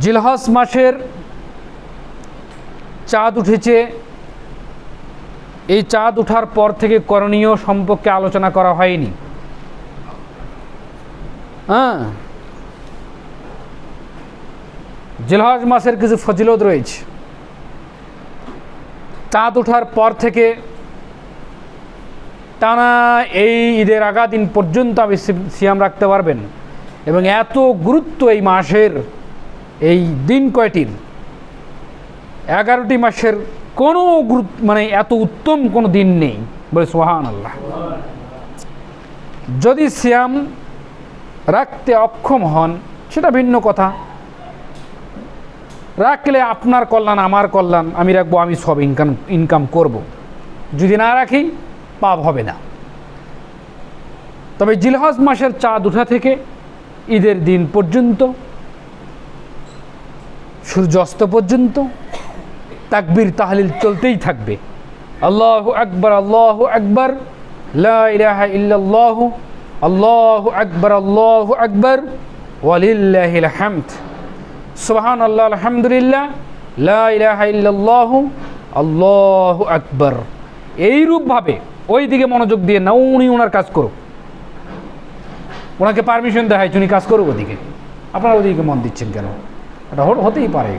জিলহজ মাসের চাঁদ উঠেছে। এই চাঁদ ওঠার পর থেকে করণীয় সম্পর্কে আলোচনা করা হয়নি। জিলহজ মাসের কিছু ফজিলত রয়েছে। চাঁদ ওঠার পর থেকে টানা এই ঈদের আগা দিন পর্যন্ত আপনি সিয়াম রাখতে পারবেন, এবং এত গুরুত্ব এই মাসের, এই দিন কয়টির, 11টি মাসের কোনো গুরুত্ব মানে এত উত্তম কোনো দিন নেই। বলে সুবহানাল্লাহ। যদি সিয়াম রাখতে অক্ষম হন সেটা ভিন্ন কথা, রাখলে আপনার কল্যাণ আমার কল্যাণ, আমি রাখবো, আমি সব ইনকাম করব। যদি না রাখি পাপ হবে না। তবে জিলহজ মাসের চাঁদ ওঠা থেকে ঈদের দিন পর্যন্ত, সূর্যাস্ত পর্যন্ত তাকবীর তাহলিল চলতেই থাকবে। আল্লাহু আকবার, আল্লাহু আকবার, লা ইলাহা ইল্লাল্লাহু, আল্লাহু আকবার, আল্লাহু আকবার, ওয়ালিল্লাহিল হামদ, সুবহানাল্লাহ, আলহামদুলিল্লাহ, লা ইলাহা ইল্লাল্লাহু, আল্লাহু আকবার। এইরূপভাবে ওই দিকে মনোযোগ দিয়ে না, উনি ওনার কাজ করুক, ওনাকে পারমিশন দেওয়া হয় উনি কাজ করুক ওদিকে, আপনারা ওদিকে মন দিচ্ছেন কেন? এটা হতেই পারে,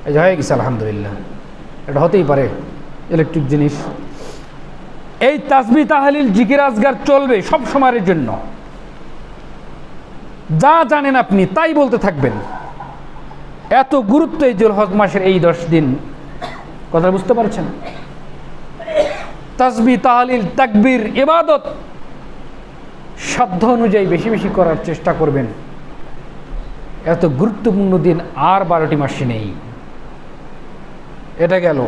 এই যে হয়ে গেছে আলহামদুলিল্লাহ, এটা হতেই পারে, ইলেকট্রিক জিনিস। এই তাসবিহ তাহলিল জিকির আজগার চলবে সব সময়ের জন্য। যা জানেন আপনি তাই বলতে থাকবেন। এত গুরুত্ব এই জিলহজ মাসের এই 10 দিন, কথা বুঝতে পারছেন? তাসবিহ তাহলিল তাকবীর ইবাদত সাধ্য অনুযায়ী বেশি বেশি করার চেষ্টা করবেন। এত গুরুত্বপূর্ণ দিন আর 12টি মাসে নেই। এটা গেল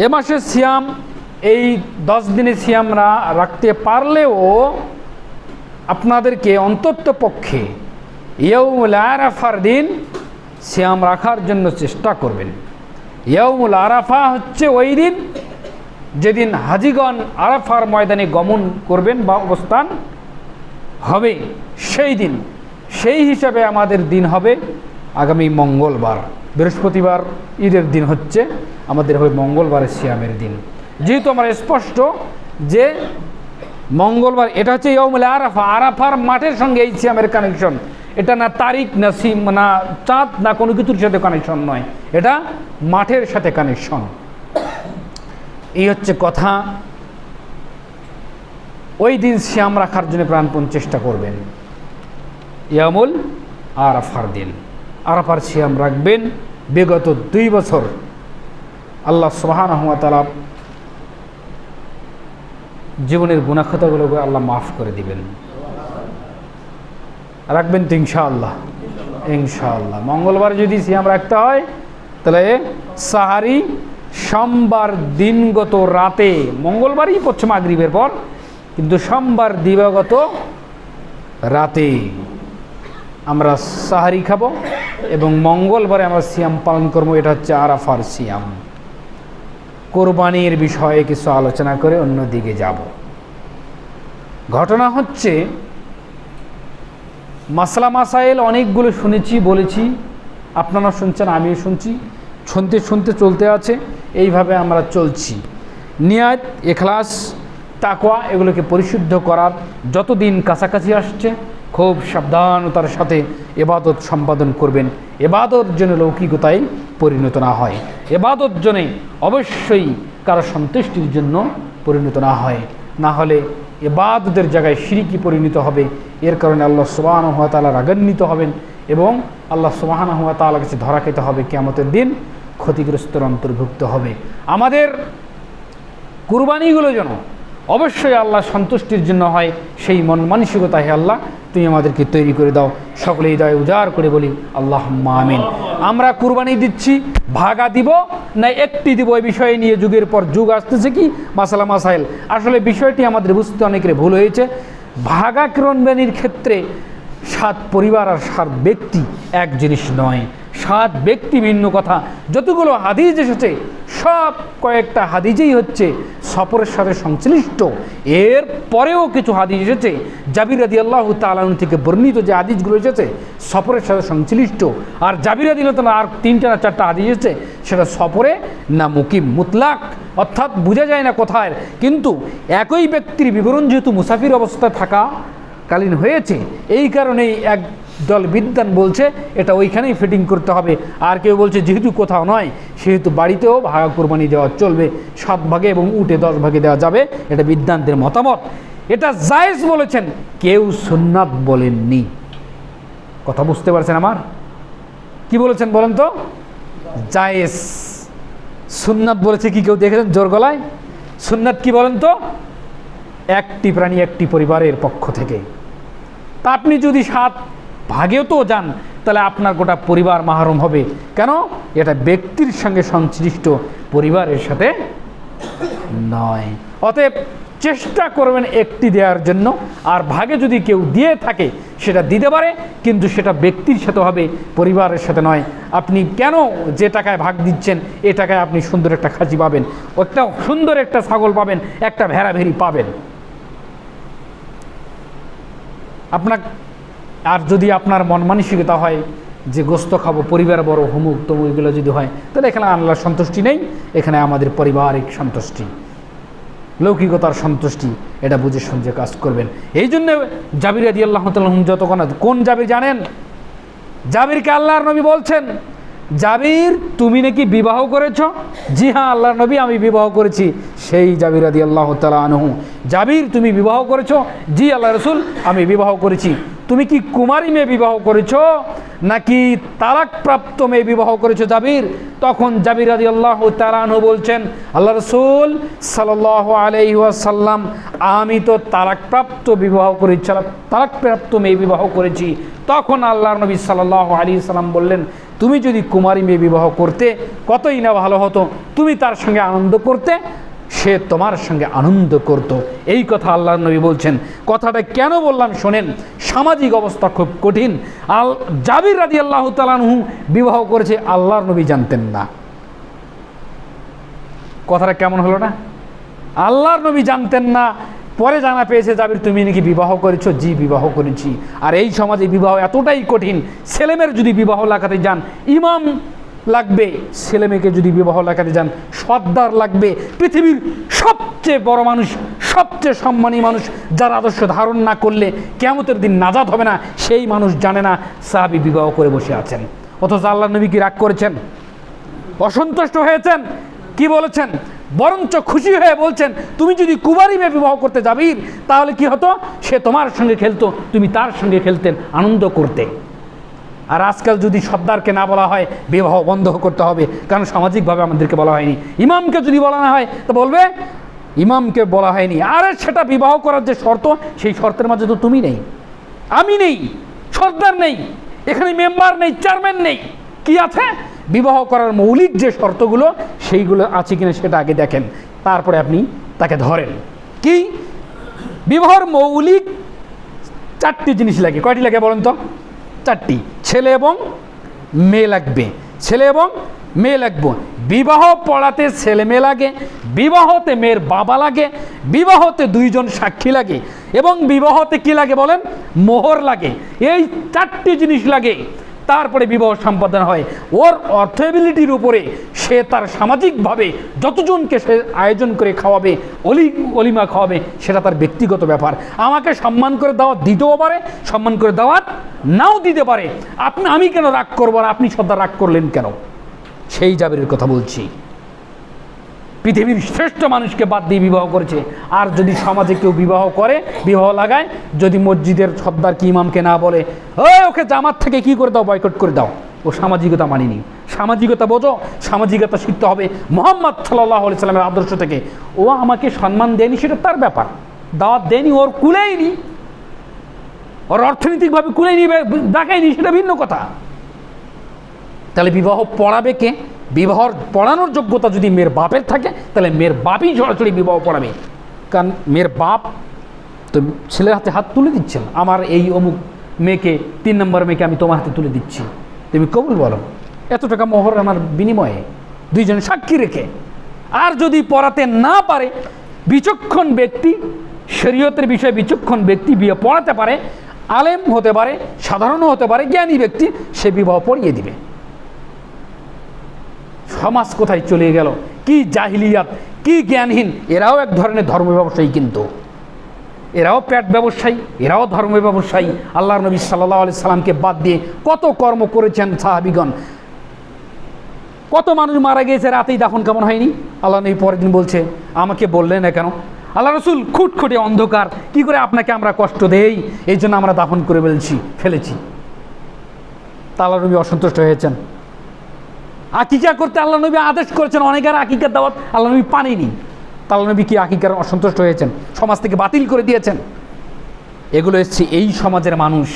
এ মাসে সিয়াম। এই 10 দিনে সিয়ামরা রাখতে পারলেও আপনাদেরকে অন্তত পক্ষে ইয়াউমুল আরাফার দিন সিয়াম রাখার জন্য চেষ্টা করবেন। ইয়াউমুল আরাফা হচ্ছে ওই দিন যেদিন হাজিগণ আরাফার ময়দানে গমন করবেন বা অবস্থান হবে, সেই দিন। সেই হিসাবে আমাদের দিন হবে আগামী মঙ্গলবার। বৃহস্পতিবার ঈদের দিন হচ্ছে, আমাদের হবে মঙ্গলবারের সিয়ামের দিন। যেহেতু আমরা স্পষ্ট যে মঙ্গলবার, এটা হচ্ছে ইয়াউমুল আরাফা, আরাফার মাঠের সঙ্গে এই সিয়ামের কানেকশন। এটা না তারিখ, না না চাঁদ, না কোনো কিছুর সাথে কানেকশন নয়, এটা মাঠের সাথে কানেকশন। এই হচ্ছে কথা। ওই দিন সিয়াম রাখার জন্য প্রাণপণ চেষ্টা করবেন। ইয়ামুল আরাফার দিন আরাফার সিয়াম রাখবেন। বিগত 2 বছর আল্লাহ সুবহানাহু ওয়া তাআলা জীবনের গুনাহ খাতাগুলোকে আল্লাহ মাফ করে দিবেন। রাখবেন তো ইনশাআল্লাহ? ইনশাআল্লাহ। মঙ্গলবার যদি সিয়াম রাখতে হয় তাহলে সাহারি সোমবার দিনগত রাতে, মঙ্গলবারই পড়ছে মাগরিবের পর, কিন্তু সোমবার দিবাগত রাতে আমরা সাহারি খাবো এবং মঙ্গলবারে আমরা সিয়াম পালন করবো। এটা হচ্ছে আরাফার সিয়াম। কোরবানির বিষয়ে কিছু আলোচনা করে অন্যদিকে যাব। ঘটনা হচ্ছে, মাসলা মাসাইল অনেকগুলো শুনেছি, বলেছি, আপনারা শুনছেন, আমিও শুনছি, শুনতে শুনতে চলতে আছে। এইভাবে আমরা চলছি। নিয়াত, ইখলাস, তাকওয়া এগুলোকে পরিশুদ্ধ করার যতদিন কাছাকাছি আসছে খুব সাবধানতার সাথে ইবাদত সম্পাদন করবেন। ইবাদত যেন লৌকিকতায় পরিণত না হয়, ইবাদত জন্য অবশ্যই কারো সন্তুষ্টির জন্য পরিণত না হয়, না হলে ইবাদতের জায়গায় শিরকি পরিণত হবে। এর কারণে আল্লাহ সুবহানাহু ওয়া তাআলা রাগান্বিত হবেন এবং আল্লাহ সুবহানাহু ওয়া তাআলার কাছে ধরা খেতে হবে, কিয়ামতের দিন ক্ষতিগ্রস্তর অন্তর্ভুক্ত হবে। আমাদের কুরবানিগুলো যেন অবশ্যই আল্লাহ সন্তুষ্টির জন্য হয়, সেই মন মানসিকতা হে আল্লাহ তুমি আমাদেরকে তৈরি করে দাও। সকলে হৃদয় উজাড় করে বলি আল্লাহুম্মা আমিন। আমরা কুরবানি দিচ্ছি, ভাগা দিব না একটি দিব, এই বিষয়ে নিয়ে যুগের পর যুগ আসতেছে কি মাসালা মাসাইল। আসলে বিষয়টি আমাদের বুঝতে অনেকের ভুল হয়েছে। ভাগা কুরবানির ক্ষেত্রে 7 পরিবার আর 7 ব্যক্তি এক জিনিস নয়। 7 ব্যক্তি ভিন্ন কথা। যতগুলো হাদিস এসেছে সব কয়েকটা হাদিসেই হচ্ছে সফরের সাথে সংশ্লিষ্ট। এর পরেও কিছু হাদিস এসেছে জাবির রাদিয়াল্লাহু তাআলা আনহু থেকে বর্ণিত যে হাদিসগুলো এসেছে সফরের সাথে সংশ্লিষ্ট। আর জাবির রাদিয়াল্লাহু তাআলা আর 3টা না 4টা হাদিস এসেছে সেটা সফরে না মুকিম মুতলাক, অর্থাৎ বোঝা যায় না কোথায়। কিন্তু একই ব্যক্তির বিবরণ যেহেতু মুসাফির অবস্থায় থাকাকালীন হয়েছে, এই কারণেই এক দল বিদ্বান বলছে এটা ওইখানেই ফিটিং করতে হবে। আর কেউ বলছে যেহেতু কোথাও নয় সেহেতু বাড়িতেও ভাগা কোরবানি দেওয়া চলবে, 7 ভাগে এবং উটে 10 ভাগে দেওয়া যাবে। এটা বিদ্বানদের মতামত, এটা জায়েজ বলেছেন, কেউ সুন্নাত বলেননি। কথা বুঝতে পারছেন আমার? কি বলেছেন বলেন তো? জায়েজ। সুন্নাত বলেছে কি কেউ দেখেছেন জোর গলায়? সুন্নাত কি বলেন তো? একটি প্রাণী একটি পরিবারের পক্ষ থেকে। তা আপনি যদি 7 ভাগেও তো যান তাহলে আপনার গোটা পরিবার মাহরুম হবে। কেন? এটা ব্যক্তির সঙ্গে সংশ্লিষ্ট, পরিবারের সাথে নয়। অতএব চেষ্টা করবেন একটি দেওয়ার জন্য। আর ভাগে যদি কেউ দিয়ে থাকে সেটা দিতে পারে, কিন্তু সেটা ব্যক্তির সাথে হবে, পরিবারের সাথে নয়। আপনি কেন যে টাকায় ভাগ দিচ্ছেন এ টাকায় আপনি সুন্দর একটা খাসি পাবেন, একটা সুন্দর একটা ছাগল পাবেন, একটা ভেড়া ভেড়ি পাবেন। আপনার আর যদি আপনার মন মানসিকতা হয় যে গোস্ত খাবো, পরিবার বড়, হুমুক তমুক, এগুলো যদি হয় তাহলে এখানে আল্লাহর সন্তুষ্টি নেই, এখানে আমাদের পারিবারিক সন্তুষ্টি, লৌকিকতার সন্তুষ্টি। এটা বুঝে শুনছে কাজ করবেন। এই জন্য জাবির রাদিয়াল্লাহু তাআলা যতক্ষণ, কোন জাবির জানেন? জাবিরকে আল্লাহর নবী বলছেন, জাবির তুমি নাকি বিবাহ করেছ? জি হ্যাঁ আল্লাহর নবী আমি বিবাহ করেছি। সেই জাবির রাদিয়াল্লাহু তাআলা আনহু, জাবির তুমি বিবাহ করেছ? জি আল্লাহ রাসূল আমি বিবাহ করেছি। তুমি কি কুমারী মেয়ে বিবাহ করেছ নাকি তালাকপ্রাপ্ত মেয়ে বিবাহ করেছো জাবির? তখন জাবির রাদিয়াল্লাহু তাআলা আনহু বলছেন, আল্লাহ রাসূল সাল্লাল্লাহু আলাইহি ওয়াসাল্লাম আমি তো তালাকপ্রাপ্ত বিবাহ করেছি, তালাকপ্রাপ্ত মেয়ে বিবাহ করেছি। তখন আল্লাহর নবী সাল্লাল্লাহু আলাইহি সাল্লাম বললেন, তুমি যদি কুমারী মেয়ে বিবাহ করতে কতই না ভালো হতো, তুমি তার সঙ্গে আনন্দ করতে, সে তোমার সঙ্গে আনন্দ করত। এই কথা আল্লাহর নবী বলছেন। কথাটা কেন বললাম শোনেন, সামাজিক অবস্থা খুব কঠিন। জাবির রাদিয়াল্লাহু তাআলা আনহু বিবাহ করেছে, আল্লাহর নবী জানতেন না। কথাটা কেমন হলো না? আল্লাহর নবী জানতেন না, পরে জানা পেয়েছে জাবির তুমি নাকি বিবাহ করেছো। জি বিবাহ করেছি। আর এই সমাজে বিবাহ এতটাই কঠিন, ছেলেমেয়ের যদি বিবাহ লাগাতে যান ইমাম লাগবে, ছেলে মেয়েকে যদি বিবাহ লাগাতে যান সর্দার লাগবে। পৃথিবীর সবচেয়ে বড় মানুষ, সবচেয়ে সম্মানী মানুষ, যার আদর্শ ধারণ না করলে কিয়ামতের দিন নাজাত হবে না, সেই মানুষ জানে না সাহাবী বিবাহ করে বসে আছেন। অথচ আল্লাহর নবী কি রাগ করেছেন? অসন্তুষ্ট হয়েছেন? কি বলেছেন? বরঞ্চ খুশি হয়ে বলছেন, তুমি যদি কুমারী মেয়ে বিবাহ করতে যাবি তাহলে কি হতো, সে তোমার সঙ্গে খেলতো, তুমি তার সঙ্গে খেলতেন, আনন্দ করতে। আর আজকাল যদি সর্দারকে না বলা হয় বিবাহ বন্ধ করতে হবে, কারণ সামাজিকভাবে আমাদেরকে বলা হয়নি। ইমামকে যদি বলা না হয় তো বলবে ইমামকে বলা হয়নি। আরে সেটা বিবাহ করার যে শর্ত, সেই শর্তের মাঝে তো তুমি নেই, আমি নেই, সর্দার নেই, এখানে মেম্বার নেই, চেয়ারম্যান নেই। কি আছে? বিবাহ করার মৌলিক যে শর্তগুলো সেইগুলো আছে কিনা সেটা আগে দেখেন, তারপরে আপনি তাকে ধরেন। কি বিবাহর মৌলিক 4টি জিনিস লাগে। কয়টি লাগে বলেন তো? 4টি। ছেলে এবং মেয়ে লাগবে, ছেলে এবং মেয়ে লাগবে। বিবাহ পড়াতে ছেলে মেয়ে লাগে, বিবাহতে মেয়ের বাবা লাগে, বিবাহতে 2 জন সাক্ষী লাগে, এবং বিবাহতে কি লাগে বলেন? মোহর লাগে। এই 4টি জিনিস লাগে, তারপরে বিবাহ সম্পাদন হয়। ওর অর্থেবিলিটির উপরে সে তার সামাজিকভাবে যতজনকে সে আয়োজন করে খাওয়াবে, অলিমা খাওয়াবে, সেটা তার ব্যক্তিগত ব্যাপার। আমাকে সম্মান করে দাওয়াত দিতেও পারে, সম্মান করে দাওয়াত নাও দিতে পারে। আমি কেন রাগ করবো? আর আপনি সর্দার রাগ করলেন কেন? সেই জাবিরের কথা বলছি। পৃথিবীর শ্রেষ্ঠ মানুষকে বাদ দিয়ে বিবাহ করেছে। আর যদি সমাজে কেউ বিবাহ করে, বিবাহ লাগায়, যদি মসজিদের সর্দার কি ইমামকে না বলে, ওকে জামাত থেকে কি করে দাও, বয়কট করে দাও, ও সামাজিকতা মানিনি। সামাজিকতা বোঝো, সামাজিকতা শিখতে হবে মুহাম্মদ সাল্লাল্লাহু আলাইহি সাল্লামের আদর্শ থেকে। ও আমাকে সম্মান দেয়নি সেটা তার ব্যাপার, দাওয়াত দেয়নি, ওর কুলেইনি, ওর অর্থনৈতিকভাবে কুলেইনি, দেখায়নি, সেটা ভিন্ন কথা। তাহলে বিবাহ পড়াবে কে? বিবাহ পড়ানোর যোগ্যতা যদি মেয়ের বাপের থাকে তাহলে মেয়ের বাপই সরাসরি বিবাহ পড়াবে। কারণ মেয়ের বাপ তো ছেলের হাতে হাত তুলে দিচ্ছেন, আমার এই অমুক মেয়েকে, 3 নম্বর মেয়েকে আমি তোমার হাতে তুলে দিচ্ছি, তুমি কবুল বলো, এত টাকা মোহর আমার বিনিময়ে, 2 জন সাক্ষী রেখে। আর যদি পড়াতে না পারে বিচক্ষণ ব্যক্তি, শরীয়তের বিষয়ে বিচক্ষণ ব্যক্তি বিয়ে পড়াতে পারে, আলেম হতে পারে, সাধারণ হতে পারে, জ্ঞানী ব্যক্তি, সে বিবাহ পড়িয়ে দিবে। সমাজ কোথায় চলে গেল! কি জাহিলিয়াত, কি জ্ঞানহীন! এরাও এক ধরনের ধর্ম ব্যবসায়ী, কিন্তু এরাও পেট ব্যবসায়ী, এরাও ধর্ম ব্যবসায়ী। আল্লাহর নবী সাল্লাল্লাহু আলাইহি সাল্লামকে বাদ দিয়ে কত কর্ম করেছেন সাহাবীগণ, কত মানুষ মারা গিয়েছে, রাতেই দাফন কেমন হয়নি? আল্লাহ নবী পরের দিন বলছে, আমাকে বললেন না কেন? আল্লাহ রসুল, খুটখুটে অন্ধকার, কি করে আপনাকে আমরা কষ্ট দেই, এই জন্য আমরা দাফন করে ফেলেছি। তা আল্লাহ নবী অসন্তুষ্ট হয়েছেন। আকিকা করতে আল্লাহ নবী আদেশ করেছেন, অনেকের আকিকার দাওয়াত আল্লাহ নবী পাননি। তা আল্লাহ নবী কি আকিকার অসন্তুষ্ট হয়েছেন? সমাজ থেকে বাতিল করে দিয়েছেন। এগুলো হচ্ছে এই সমাজের মানুষ,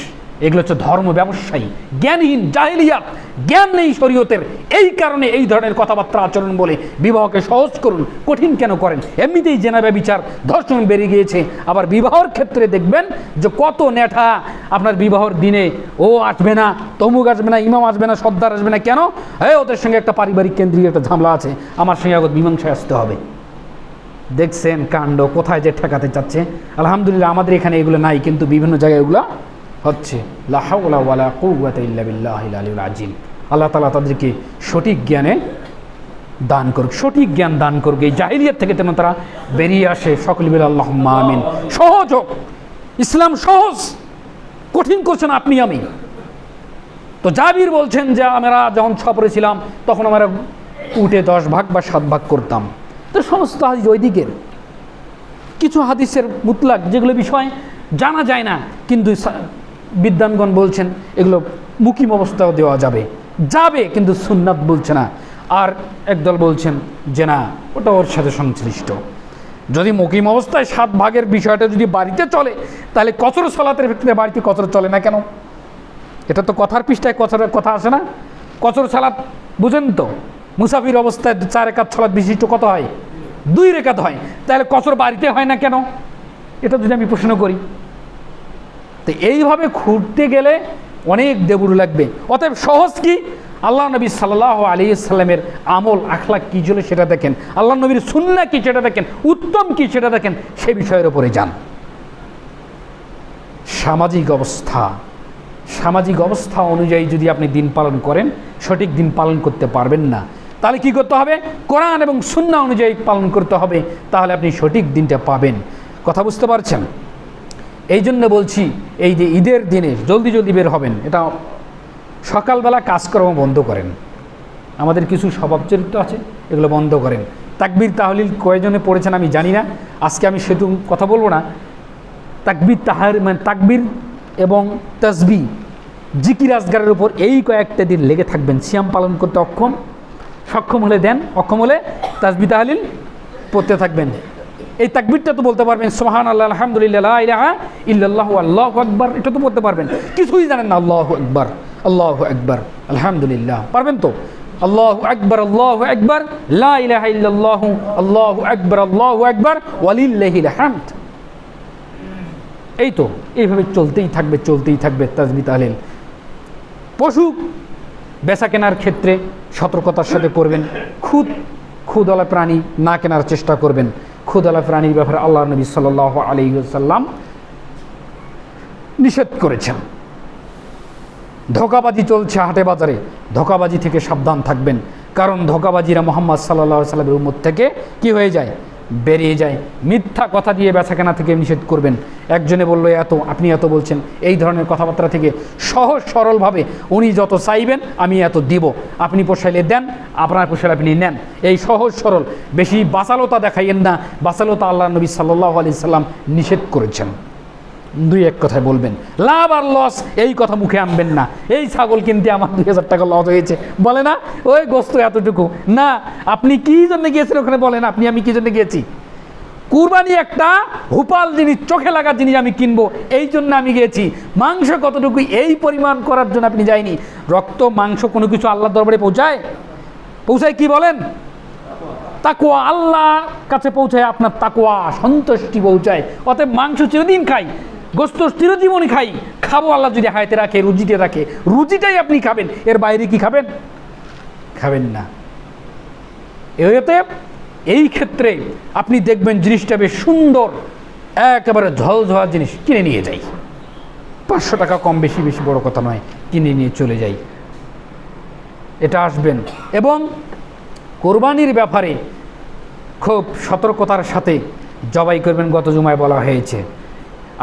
এগুলো হচ্ছে ধর্ম ব্যবসায়ী, জ্ঞানহীন, জাহেলিয়াত, জ্ঞান নেই শরীয়তের। এই কারণে এই ধরনের কথাবার্তা আচরণ বলে বিবাহকে সহজ করুন, কঠিন কেন করেন? এমনিতেই জেনা ব্যভিচার, ধর্ষণ বেড়ে গিয়েছে, আবার বিবাহর ক্ষেত্রে দেখবেন যে কত নেঠা। আপনার বিবাহর দিনে ও আসবে না, তমুক আসবে না, ইমাম আসবে না, সর্দার আসবে না, কেন? ওদের সঙ্গে একটা পারিবারিক কেন্দ্রিক একটা ঝামেলা আছে, আমার সঙ্গে আগত মীমাংসায় আসতে হবে। দেখছেন কাণ্ড, কোথায় যে ঠেকাতে চাচ্ছে। আলহামদুলিল্লাহ আমাদের এখানে এগুলো নাই, কিন্তু বিভিন্ন জায়গায় এগুলো হচ্ছে। লা হাওলা ওয়ালা কুওয়াতা ইল্লা বিল্লাহিল আলিয়্যিল আযীম। আল্লাহ তাআলা তাদেরকে সঠিক জ্ঞানে দান করুক, সঠিক জ্ঞান দান করুক, এই জাহিলিয়াত থেকে যেন তারা বেরিয়ে আসে। সকলে বলে আল্লাহুম্মা আমিন। সহজ হোক, ইসলাম সহজ, কঠিন করছেন আপনি আমি। তো জাবির বলছেন যে আমরা যখন সফরে ছিলাম তখন আমরা উঠে 10 ভাগ বা 7 ভাগ করতাম। তো সমস্ত হাদিস ওই দিকের, কিছু হাদিসের মুতলাক যেগুলো বিষয় জানা যায় না, কিন্তু বিদ্বানগণ বলছেন এগুলো মুকিম অবস্থাও দেওয়া যাবে, কিন্তু সুন্নাত বলছে না। আর একদল বলছেন যে না, ওটা ওর সাথে সংশ্লিষ্ট। যদি মুকিম অবস্থায় 7 ভাগের বিষয়টা যদি বাড়িতে চলে, তাহলে কসর সালাতের ক্ষেত্রে বাড়িতে কসর চলে না কেন? এটা তো কথার পৃষ্ঠায় কসরের কথা আসে না? কসর সালাত বুঝেন তো, মুসাফির অবস্থায় 4 রাকাত সালাত বিশিষ্ট কত হয়? 2 রাকাত হয়। তাহলে কসর বাড়িতে হয় না কেন? এটা যদি আমি প্রশ্ন করি, তো এইভাবে ঘুরতে গেলে অনেক দেবুর লাগবে। অতএব সহজ কি? আল্লাহ নবী সাল্লাল্লাহু আলাইহি সাল্লামের আমল আখলাক কী ছিল সেটা দেখেন, আল্লাহ নবীর সুন্নাহ কী সেটা দেখেন, উত্তম কী সেটা দেখেন, সে বিষয়ের উপরে যান। সামাজিক অবস্থা অনুযায়ী যদি আপনি দিন পালন করেন, সঠিক দিন পালন করতে পারবেন না। তাহলে কি করতে হবে? কোরআন এবং সুন্নাহ অনুযায়ী পালন করতে হবে, তাহলে আপনি সঠিক দিনটা পাবেন। কথা বুঝতে পারছেন? এই জন্য বলছি, এই যে ঈদের দিনে জলদি বের হবেন, এটা সকালবেলা কাজকর্ম বন্ধ করেন। আমাদের কিছু স্বভাব চরিত্র আছে, এগুলো বন্ধ করেন। তাকবীর তাহলিল কয়জনে পড়েছেন আমি জানি না, আজকে আমি সেটু কথা বলবো না। তাকবীর এবং তাসবিহ, জিকির আজগারের উপর এই কয়েকটা দিন লেগে থাকবেন। সিয়াম পালন করতে সক্ষম হলে দেন, অক্ষম হলে তাসবিহ তাহলিল পড়তে থাকবেন। এই তাকবীরটা তো বলতে পারবেন, সুবহানাল্লাহ, আলহামদুলিল্লাহ, লা ইলাহা ইল্লাল্লাহ, আল্লাহু আকবার, এটা তো বলতে পারবেন। কিছুই জানেন না, আল্লাহু আকবার, আল্লাহু আকবার, আলহামদুলিল্লাহ পারবেন তো? আল্লাহু আকবার, আল্লাহু আকবার, লা ইলাহা ইল্লাল্লাহ, আল্লাহু আকবার, আল্লাহু আকবার, ওয়ালিল্লাহিল হামদ। এই তো এইভাবে চলতেই থাকবে তাসবিহ তাহলিল। পশু বেচা কেনার ক্ষেত্রে সতর্কতার সাথে করবেন। ক্ষুদওয়ালা প্রাণী না কেনার চেষ্টা করবেন। ক্ষুদওয়ালা প্রাণীর ব্যাপারে আল্লাহ নবী সাল্লাল্লাহু আলাইহি ওয়াসাল্লাম নিষেধ করেছেন। ধোঁকাবাজি চলছে হাটে বাজারে, ধোঁকাবাজি থেকে সাবধান থাকবেন। কারণ ধোঁকাবাজিরা মুহাম্মদ সাল্লাল্লাহু আলাইহি ওয়াসাল্লামের উম্মত থেকে কি হয়ে যায়? বেরিয়ে যায়। মিথ্যা কথা দিয়ে বেচাকেনা থেকে নিষেধ করবেন। একজনে বললো এত, আপনি এত বলছেন, এই ধরনের কথাবার্তা থেকে সহজ সরলভাবে উনি যত চাইবেন আমি এত দিব, আপনি পোষাইলে দেন, আপনার পোষাইলে আপনি নেন। এই সহজ সরল, বেশি বাচালতা দেখাইয়েন না। বাচালতা আল্লাহ নবী সাল্লাল্লাহু আলাইহি সাল্লাম নিষেধ করেছেন। 2-1 কথায় বলবেন, লাভ আর লস এই কথা মুখে আনবেন না। এই ছাগল কিনতে আমার 2000 টাকা লস হয়েছে, বলে না ওই গোস্ত এতটুকু না। আপনি কি জন্য গিয়েছেন ওখানে বলেন, আমি কি জন্য গিয়েছি? কুরবানি একটা হুপাল জিনিস, চোখে লাগা জিনিস আমি কিনবো, এই জন্য আমি গিয়েছি। মাংস কতটুকু এই পরিমাণ করার জন্য আপনি যায়নি। রক্ত মাংস কোনো কিছু আল্লাহর দরবারে পৌঁছায় কি বলেন? তাকওয়া, আল্লাহর কাছে পৌঁছায় আপনার তাকওয়া, সন্তুষ্টি পৌঁছায়। অতএব মাংস চিরদিন খাই, গোস্ত চিরজীবনই খাবো আল্লাহ যদি হায়াতে রাখে, রুজিতে রাখে, রুজিটাই আপনি খাবেন, এর বাইরে কি খাবেন না। এতে এই ক্ষেত্রে আপনি দেখবেন জিনিসটা বেশ সুন্দর, একেবারে ঝলঝলা জিনিস কিনে নিয়ে যাই, 500 টাকা কম বেশি বেশি বড় কথা নয়, কিনে নিয়ে চলে যাই। এটা আসবেন এবং কোরবানির ব্যাপারে খুব সতর্কতার সাথে জবাই করবেন। গত জুমায় বলা হয়েছে,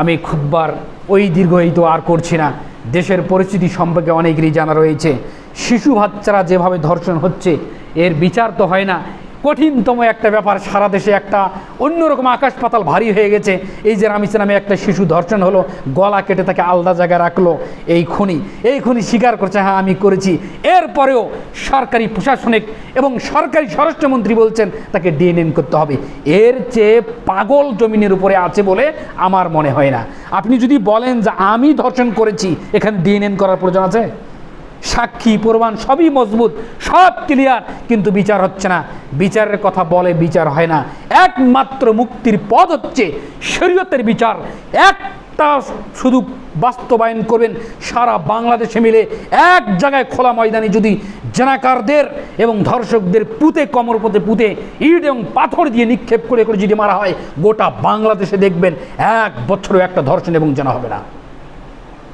আমি খুববার ওই দীর্ঘায়িত আর করছি না। দেশের পরিস্থিতি সম্পর্কে অনেকেরই জানা রয়েছে। শিশু বাচ্চারা যেভাবে ধর্ষণ হচ্ছে, এর বিচার তো হয় না। কঠিনতম একটা ব্যাপার, সারা দেশে একটা অন্যরকম আকাশ পাতাল ভারী হয়ে গেছে। এই যে রামিসা নামে একটা শিশু ধর্ষণ হলো, গলা কেটে তাকে আলাদা জায়গায় রাখলো, এই খুনি স্বীকার করছে হ্যাঁ আমি করেছি। এরপরেও সরকারি প্রশাসনিক এবং সরকারি স্বরাষ্ট্রমন্ত্রী বলছেন তাকে ডিএনএ করতে হবে। এর চেয়ে পাগল জমিনের উপরে আছে বলে আমার মনে হয় না। আপনি যদি বলেন যে আমি ধর্ষণ করেছি, এখানে ডিএনএ করার প্রয়োজন আছে? সাক্ষী প্রমাণ সবই মজবুত, সব ক্লিয়ার, কিন্তু বিচার হচ্ছে না। বিচারের কথা বলে বিচার হয় না। একমাত্র মুক্তির পথ হচ্ছে শরীয়তের বিচার। একটা শুধু বাস্তবায়ন করবেন, সারা বাংলাদেশে মিলে এক জায়গায় খোলা ময়দানে যদি জেনাকারদের এবং ধর্ষকদের পুঁতে, কোমর পথে পুঁতে ইট এবং পাথর দিয়ে নিক্ষেপ করে করে যদি মারা হয়, গোটা বাংলাদেশে দেখবেন 1 বছরও একটা ধর্ষণ এবং জানা হবে না,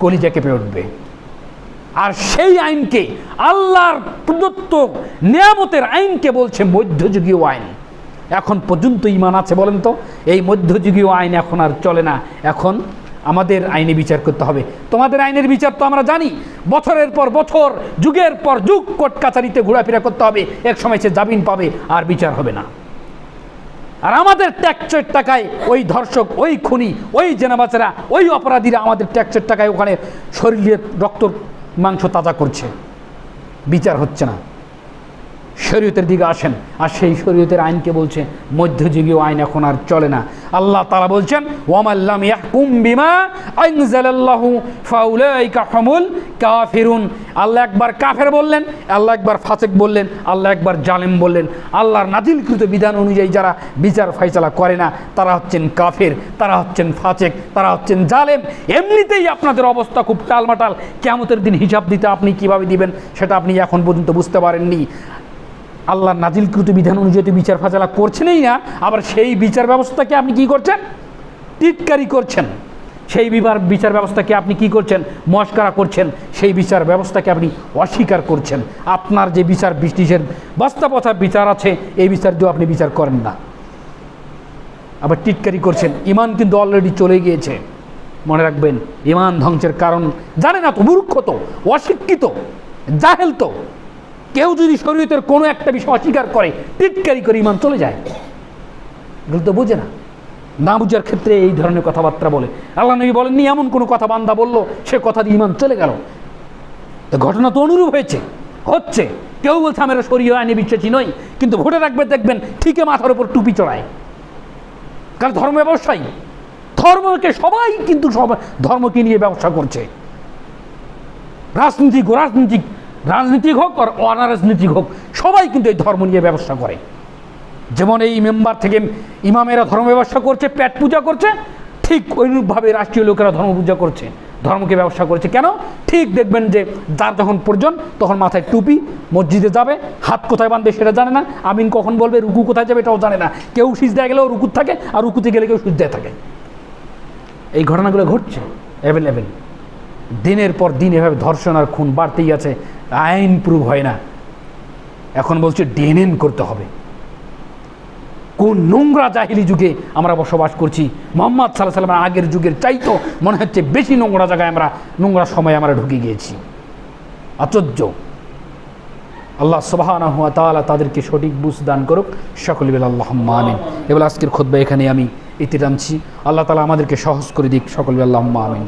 কলিজা কেঁপে উঠবে। আর সেই আইনকে, আল্লাহর প্রদত্ত নিয়ামতের আইনকে বলছে মধ্যযুগীয় আইন। এখন পর্যন্ত ঈমান আছে বলেন তো? এই মধ্যযুগীয় আইন এখন আর চলে না। এখন আমাদের আইনে বিচার করতে হবে। তোমাদের আইনের বিচার তো আমরা জানি, বছরের পর বছর, যুগের পর যুগ কোর্ট কাছারিতে ঘোরাফেরা করতে হবে, এক সময় সে জামিন পাবে, আর বিচার হবে না। আর আমাদের ট্যাক্সের টাকায় ওই ধর্ষক, ওই খুনি, ওই জেনাবাচেরা, ওই অপরাধীরা আমাদের ট্যাক্সের টাকায় ওখানে শরীরের রক্ত মাংস তাজা করছে, বিচার হচ্ছে না। শরীয়তের দিকে আসেন, আর সেই শরীয়তের আইনকে বলছে মধ্যযুগীয় আইন এখন আর চলে না। আল্লাহ তাআলা বলছেন ওয়ামাল্লাম ইয়াহকুম বিমা আনজালাল্লাহু ফাউলাইকা হুমুল কাফিরুন। আল্লাহ একবার কাফের বললেন, আল্লাহ একবার ফাসিক বললেন, আল্লাহ একবার জালেম বললেন। আল্লাহর নাজিলকৃত বিধান অনুযায়ী যারা বিচার ফয়সালা করে না, তারা হচ্ছেন কাফের, তারা হচ্ছেন ফাসিক, তারা হচ্ছেন জালেম। এমনিতেই আপনাদের অবস্থা খুব টালমাটাল। কিয়ামতের দিন হিসাব দিতে আপনি কিভাবে দিবেন সেটা আপনি এখন পর্যন্ত বুঝতে পারেননি। আল্লাহর নাজিলকৃত বিধান অনুযায়ী বিচার ফায়সালা করছেনই না, আবার সেই বিচার ব্যবস্থাকে আপনি কি করছেন? টিটকারি করছেন। সেই বিচার ব্যবস্থাকে আপনি কি করছেন? মস্করা করছেন। সেই বিচার ব্যবস্থাকে আপনি অস্বীকার করছেন। আপনার যে বিচার ব্রিটিশের বস্তাপচা বিচার আছে, এই বিচার দিয়ে আপনি বিচার করেন না, আবার টিটকারি করছেন। ইমান কিন্তু অলরেডি চলে গিয়েছে, মনে রাখবেন। ইমান ধ্বংসের কারণ জানে না তো, মূর্খ তো, অশিক্ষিত, জাহেল তো। কেউ যদি শরীয়তের কোনো একটা বিষয় অস্বীকার করে, টিটকারি করে ইমান চলে যায়, এগুলো তো বোঝে না। না বুঝার ক্ষেত্রে এই ধরনের কথাবার্তা বলে। আল্লাহ নবী বলেননি এমন কোনো কথা বান্দা বললো সে কথা দিয়ে ইমান চলে গেল। তো ঘটনা তো অনুরূপ হচ্ছে। কেউ বলছে আমরা শরীয় আইনে বিশ্বাসী নই, কিন্তু ভোটে রাখবে দেখবেন ঠিকই মাথার উপর টুপি চড়ায়। কারণ ধর্ম ব্যবসায়ী, ধর্মকে সবাই কিন্তু ধর্মকে নিয়ে ব্যবসা করছে। রাজনীতিক হোক আর অরাজনীতিক হোক, সবাই কিন্তু এই ধর্ম নিয়ে ব্যবসা করে। যেমন এই মেম্বার থেকে ইমামেরা ধর্ম ব্যবসা করছে, পেট পূজা করছে, ঠিক ওইরূপভাবে রাষ্ট্রীয় লোকেরা ধর্ম পূজা করছে, ধর্মকে ব্যবসা করছে। কেন? ঠিক দেখবেন যে যার যখন প্রয়োজন তখন মাথায় টুপি, মসজিদে যাবে, হাত কোথায় বাঁধবে সেটা জানে না, আমিন কখন বলবে, রুকু কোথায় যাবে এটাও জানে না। কেউ সিজদায় গেলেও রুকুত থাকে, আর রুকুতে গেলে কেউ সিজদায় থাকে। এই ঘটনাগুলো ঘটছে অ্যাভেলেবেল। দিনের পর দিন এভাবে ধর্ষণ আর খুন বাড়তেই আছে, আইন প্রুভ হয় না। এখন বলছে ডিএনএ করতে হবে। কোন নোংরা জাহিলি যুগে আমরা বসবাস করছি! মুহাম্মদ সাল্লাল্লাহু আলাইহি ওয়াসাল্লামের আগের যুগের চাইতো মনে হচ্ছে বেশি নোংরা জায়গায় নোংরা সময় আমরা ঢুকে গিয়েছি। আশ্চর্য! আল্লাহ সুবহানাহু ওয়া তাআলা তাদেরকে সঠিক বুঝ দান করুক। সকলে বলে আল্লাহুম্মা আমিন। এবার আজকের খুতবা এখানে আমি ইতি টানছি। আল্লাহ তাআলা আমাদেরকে সহজ করে দিক। সকলে বলে আল্লাহুম্মা আমিন।